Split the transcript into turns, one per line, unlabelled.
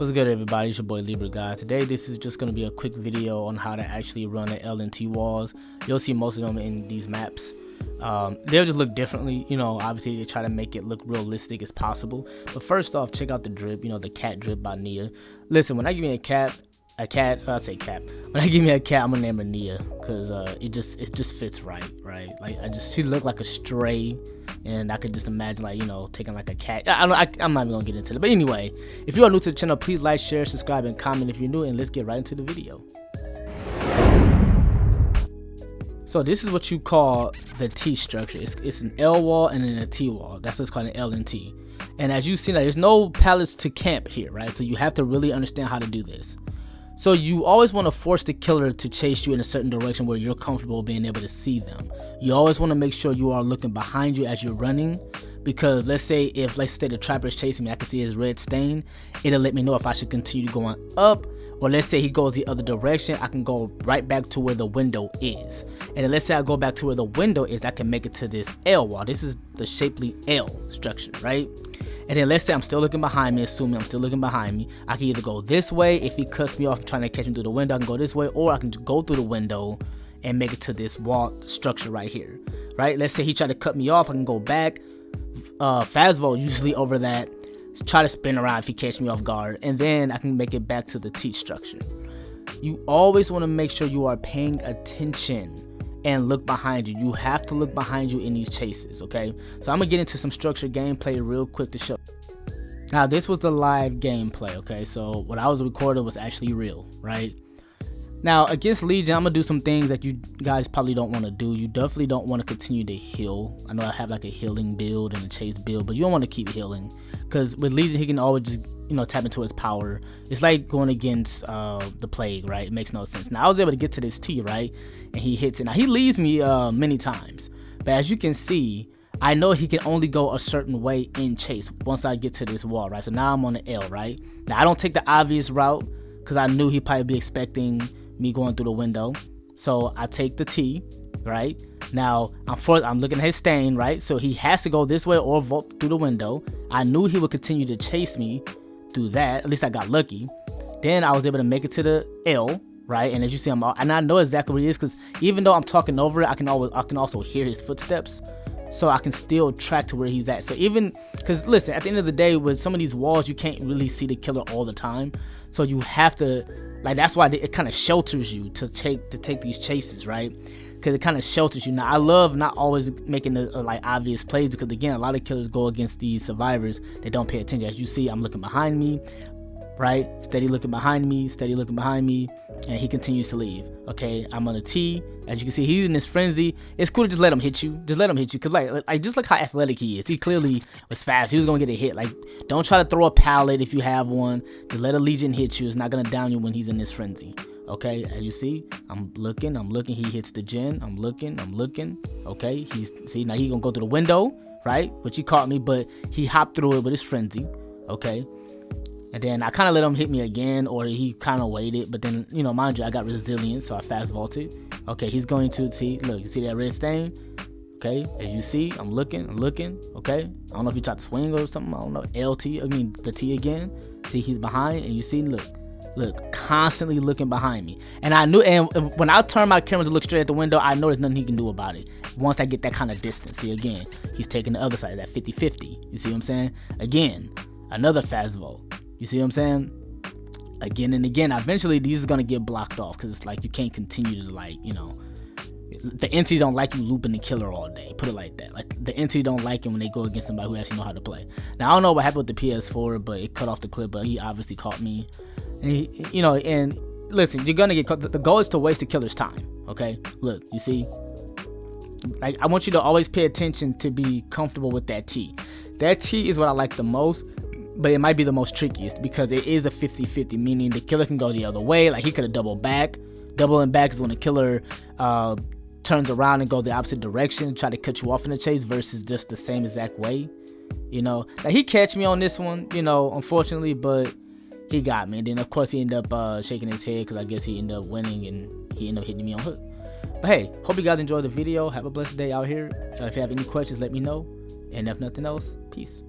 What's good, everybody? It's your boy Libra Guy. Today this is just going to be a quick video on how to actually run the L and T walls. You'll see most of them in these maps. They'll just look differently, obviously they try to make it look realistic as possible. But first off, check out the drip, the cat drip by Nia. Listen, when I give me a cat, when I give me a cat, I'm gonna name her Nia, because it just fits right. Like she looked like a stray, and I could just imagine taking like a cat. I'm not even gonna get into it. But anyway, if you are new to the channel, please like, share, subscribe, and comment if you're new, and let's get right into the video. So this is what you call the T structure. It's an L wall and then a T wall. That's what's called an L and T. And as you see, there's no pallets to camp here, right? So you have to really understand how to do this. So you always want to force the killer to chase you in a certain direction where you're comfortable being able to see them. You always want to make sure you are looking behind you as you're running, because let's say the trapper is chasing me, I can see his red stain. It'll let me know if I should continue going up, or let's say he goes the other direction, I can go right back to where the window is. And then let's say I go back to where the window is, I can make it to this L wall. This is the shapely L structure, right? And then let's say I'm still looking behind me, assuming I'm still looking behind me, I can either go this way. If he cuts me off trying to catch me through the window, I can go this way, or I can just go through the window and make it to this wall structure right here, right? Let's say he tried to cut me off, I can go back, fastball usually over that, try to spin around if he catch me off guard, and then I can make it back to the T structure. You always want to make sure you are paying attention and look behind you. You have to look behind you in these chases, okay? So I'm gonna get into some structured gameplay real quick to show. Now this was the live gameplay, okay? So what I was recording was actually real, right? Now against Legion, I'm gonna do some things that you guys probably don't want to do. You definitely don't want to continue to heal. I know I have like a healing build and a chase build, but you don't want to keep healing, because with Legion he can always just tap into his power. It's like going against the Plague, right? It makes no sense. Now I was able to get to this T, right? And he hits it. Now he leaves me many times, but as you can see, I know he can only go a certain way in chase once I get to this wall, right? So now I'm on the L, right? Now I don't take the obvious route, because I knew he'd probably be expecting me going through the window. So I take the T, right? Now I'm looking at his stain, right? So he has to go this way or vault through the window. I knew he would continue to chase me through that. At least I got lucky. Then I was able to make it to the L, right? And as you see, and I know exactly what it is, because even though I'm talking over it, I can also hear his footsteps, so I can still track to where he's at. So even, because listen, at the end of the day, with some of these walls, you can't really see the killer all the time, so you have to, that's why it kind of shelters you to take these chases, right? Because it kind of shelters you. Now I love not always making the obvious plays, because again, a lot of killers go against these survivors that don't pay attention. As you see, I'm looking behind me, right? Steady looking behind me, and he continues to leave. Okay, I'm on a T. As you can see, he's in this frenzy. It's cool to just let him hit you. Because just look how athletic he is. He clearly was fast. He was gonna get a hit. Don't try to throw a pallet if you have one. Just let a Legion hit you. It's not gonna down you when he's in this frenzy. Okay, as you see, I'm looking, he hits the gen, I'm looking, okay, now he gonna go through the window, right, which he caught me, but he hopped through it with his frenzy, okay, and then I kind of let him hit me again, or he kind of waited, but then, mind you, I got resilience, so I fast vaulted. Okay, he's going to, look, you see that red stain, okay, as you see, I'm looking, okay, I don't know if he tried to swing or something, I don't know, the T again, see, he's behind, and you see, look, constantly looking behind me, and I knew, and when I turn my camera to look straight at the window, I know there's nothing he can do about it once I get that kind of distance. See, again, he's taking the other side, that 50-50, you see what I'm saying? Again, another fast vault, you see what I'm saying? Again and again. Eventually these are gonna get blocked off, because it's you can't continue to the entity don't like you looping the killer all day, put it like that. The entity don't like it when they go against somebody who actually know how to play. Now I don't know what happened with the PS4, but it cut off the clip, but he obviously caught me, and and listen, you're gonna get caught. The goal is to waste the killer's time, okay? Look, you see, I want you to always pay attention to be comfortable with that T. That T is what I like the most, but it might be the most trickiest, because it is a 50-50, meaning the killer can go the other way. He could have doubled back. Doubling back is when the killer turns around and go the opposite direction, try to cut you off in the chase, versus just the same exact way. Now he catch me on this one, unfortunately, but he got me. And then of course he ended up shaking his head, because I guess he ended up winning and he ended up hitting me on hook. But hey, hope you guys enjoyed the video. Have a blessed day out here. If you have any questions, let me know, and if nothing else, peace.